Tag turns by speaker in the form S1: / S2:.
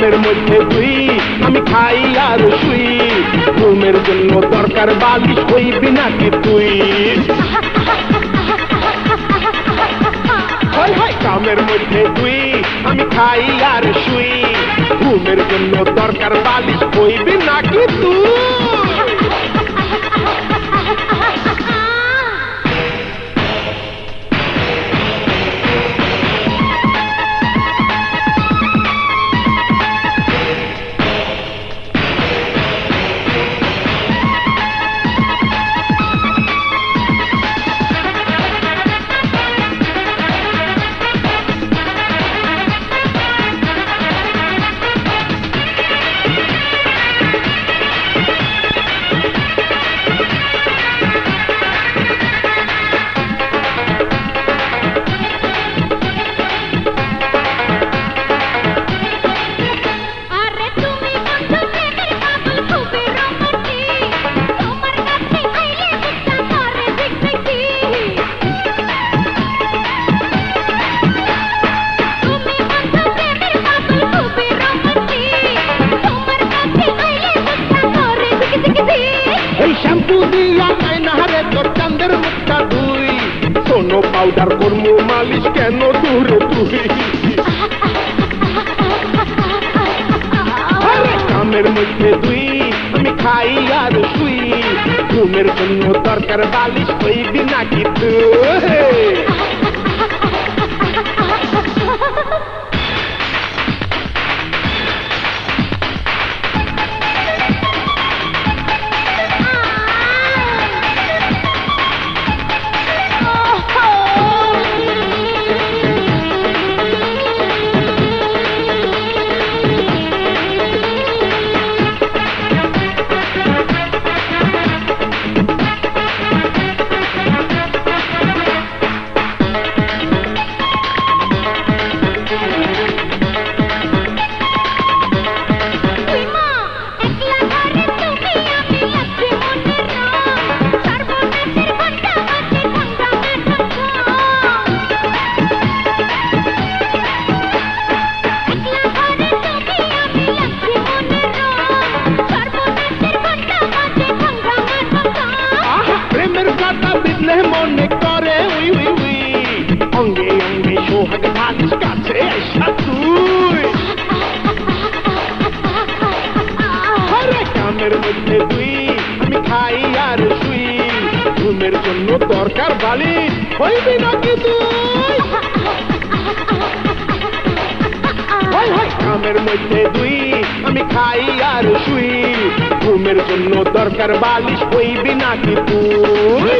S1: কামের মধ্যে তুই আমি খাই আর শুই ঘুমের জন্য দরকার বালিশ হইবি নাকি তুই কামের মধ্যে তুই আমি খাই আর শুই ঘুমের জন্য দরকার বালিশ হইবি নাকি তুই চাঁদের মুখটা ধুই সোনো পাউডার করমু মালিশ কেন দূরে তুই কামের মধ্যে তুই আমি খাই আর শুই ঘুমের জন্য দরকার বালিশ হইবি নাকি তুই মনে করে উই উই উই অঙ্গে অঙ্গে সোহাগ বালিশ কাছে এসা তুই কামের মধ্যে তুই আমি খাই আর শুই ঘুমের জন্য দরকার বালিশ হইবি নাকি তুই কামের মধ্যে তুই আমি খাই আর শুই ঘুমের জন্য দরকার বালিশ হইবি নাকি তুই